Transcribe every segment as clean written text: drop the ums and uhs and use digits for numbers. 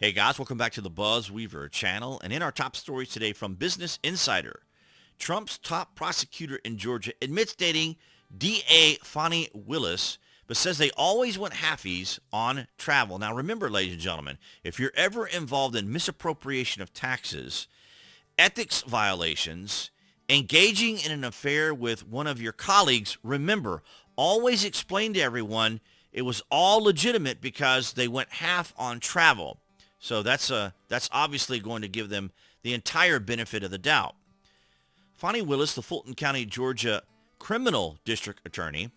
Hey guys, welcome back to the BuzWeaver channel. And in our top stories today from Business Insider, Trump's top prosecutor in Georgia admits dating DA Fani Willis, but says they always went halfies on travel. Now remember, ladies and gentlemen, if you're ever involved in misappropriation of taxes, ethics violations, engaging in an affair with one of your colleagues, remember, always explain to everyone it was all legitimate because they went half on travel. So that's obviously going to give them the entire benefit of the doubt. Fani Willis, the Fulton County, Georgia criminal district attorney,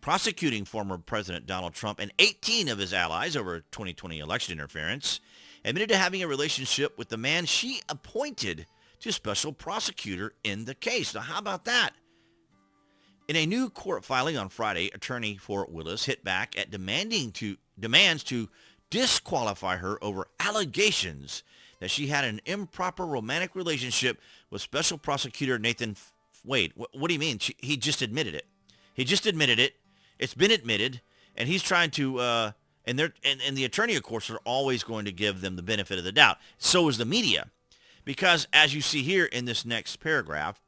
prosecuting former President Donald Trump and 18 of his allies over 2020 election interference, admitted to having a relationship with the man she appointed to special prosecutor in the case. Now, how about that? In a new court filing on Friday, attorney for Willis hit back at demands to disqualify her over allegations that she had an improper romantic relationship with special prosecutor Nathan Wade. What do you mean? He just admitted it. He just admitted it. It's been admitted, and he's trying to. And the attorney, of course, are always going to give them the benefit of the doubt. So is the media, because as you see here in this next paragraph,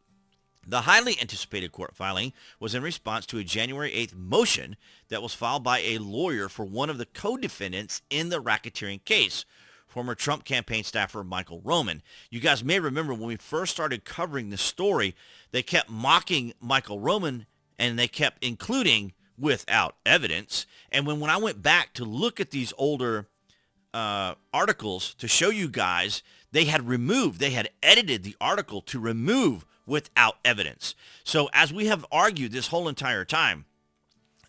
the highly anticipated court filing was in response to a January 8th motion that was filed by a lawyer for one of the co-defendants in the racketeering case, former Trump campaign staffer Michael Roman. You guys may remember when we first started covering this story, they kept mocking Michael Roman and they kept including without evidence. And when I went back to look at these older articles to show you guys, they had edited the article to remove without evidence. So as we have argued this whole entire time,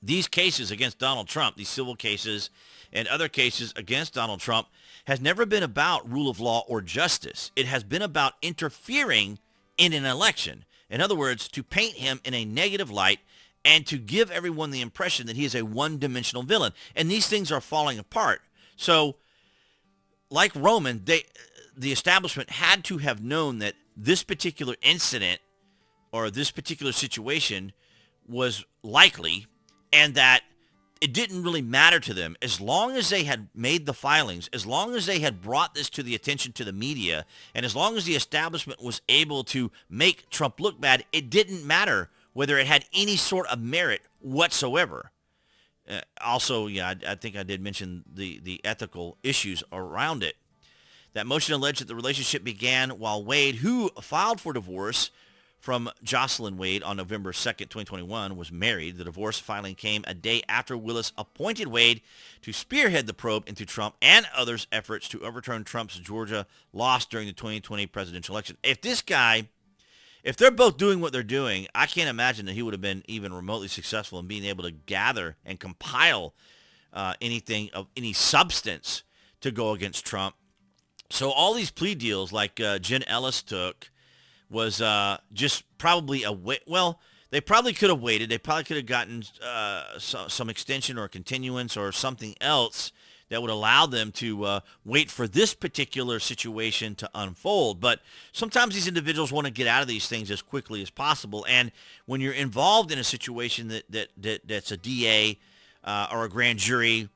these cases against Donald Trump, these civil cases and other cases against Donald Trump, has never been about rule of law or justice. It has been about interfering in an election. In other words, to paint him in a negative light and to give everyone the impression that he is a one-dimensional villain. And these things are falling apart. So, like Roman, the establishment had to have known that this particular incident or this particular situation was likely, and that it didn't really matter to them. As long as they had made the filings, as long as they had brought this to the attention to the media, and as long as the establishment was able to make Trump look bad, it didn't matter whether it had any sort of merit whatsoever. Also, I think I did mention the ethical issues around it. That motion alleged that the relationship began while Wade, who filed for divorce from Jocelyn Wade on November 2nd, 2021, was married. The divorce filing came a day after Willis appointed Wade to spearhead the probe into Trump and others' efforts to overturn Trump's Georgia loss during the 2020 presidential election. If they're both doing what they're doing, I can't imagine that he would have been even remotely successful in being able to gather and compile anything of any substance to go against Trump. So all these plea deals like Jen Ellis took was just probably they probably could have waited. They probably could have gotten some extension or continuance or something else that would allow them to wait for this particular situation to unfold. But sometimes these individuals want to get out of these things as quickly as possible. And when you're involved in a situation that's a DA or a grand jury,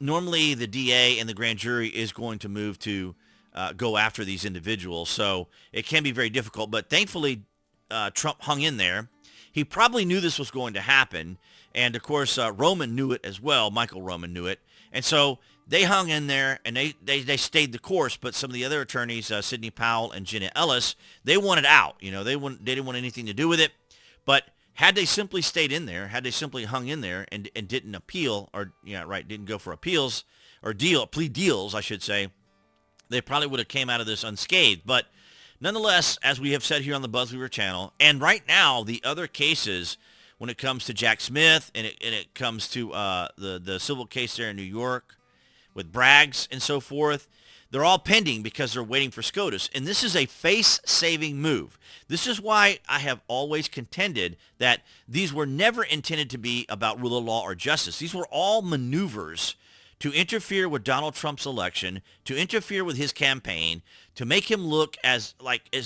normally the DA and the grand jury is going to move to go after these individuals. So it can be very difficult. But thankfully, Trump hung in there. He probably knew this was going to happen. And, of course, Roman knew it as well. Michael Roman knew it. And so they hung in there, and they stayed the course. But some of the other attorneys, Sidney Powell and Jenna Ellis, they wanted out. They didn't want anything to do with it. But had they simply stayed in there, had they simply hung in there and didn't appeal didn't go for appeals or plea deals, I should say, they probably would have came out of this unscathed. But nonetheless, as we have said here on the BuzWeaver channel, and right now the other cases when it comes to Jack Smith and it comes to the civil case there in New York with Braggs and so forth, they're all pending because they're waiting for SCOTUS. And this is a face-saving move. This is why I have always contended that these were never intended to be about rule of law or justice. These were all maneuvers to interfere with Donald Trump's election, to interfere with his campaign, to make him look as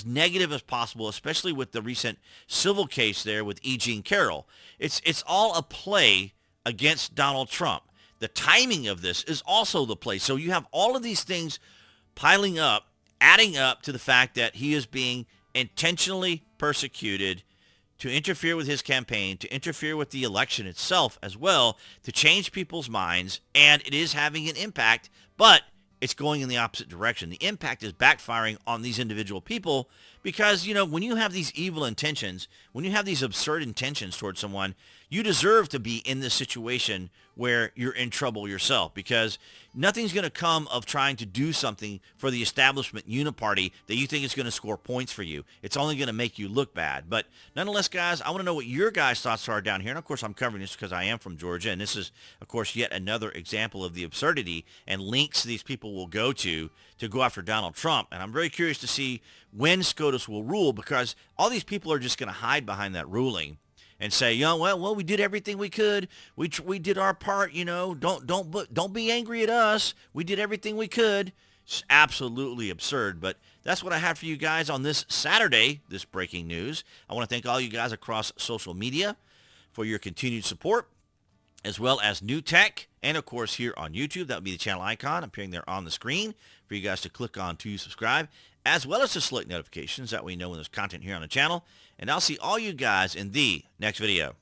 negative as possible, especially with the recent civil case there with 𝐀𝐦𝐚𝐳𝐴𝐴. It's all a play against Donald Trump. The timing of this is also the play. So you have all of these things piling up, adding up to the fact that he is being intentionally persecuted to interfere with his campaign, to interfere with the election itself as well, to change people's minds, and it is having an impact, but it's going in the opposite direction. The impact is backfiring on these individual people because, you know, when you have these evil intentions, when you have these absurd intentions towards someone, you deserve to be in this situation where you're in trouble yourself, because nothing's going to come of trying to do something for the Establishment Uni-party that you think is going to score points for you. It's only going to make you look bad. But nonetheless, guys, I want to know what your guys' thoughts are down here. And, of course, I'm covering this because I am from Georgia, and this is, of course, yet another example of the absurdity and links these people will go to go after Donald Trump. And I'm very curious to see when SCOTUS will rule, because all these people are just going to hide behind that ruling and say, you know, well, we did everything we could. We did our part, you know. Don't be angry at us. We did everything we could. It's absolutely absurd. But that's what I have for you guys on this Saturday, this breaking news. I want to thank all you guys across social media for your continued support, as well as New Tech, and of course here on YouTube. That would be the channel icon appearing there on the screen for you guys to click on to subscribe, as well as to select notifications. That way you know when there's content here on the channel. And I'll see all you guys in the next video.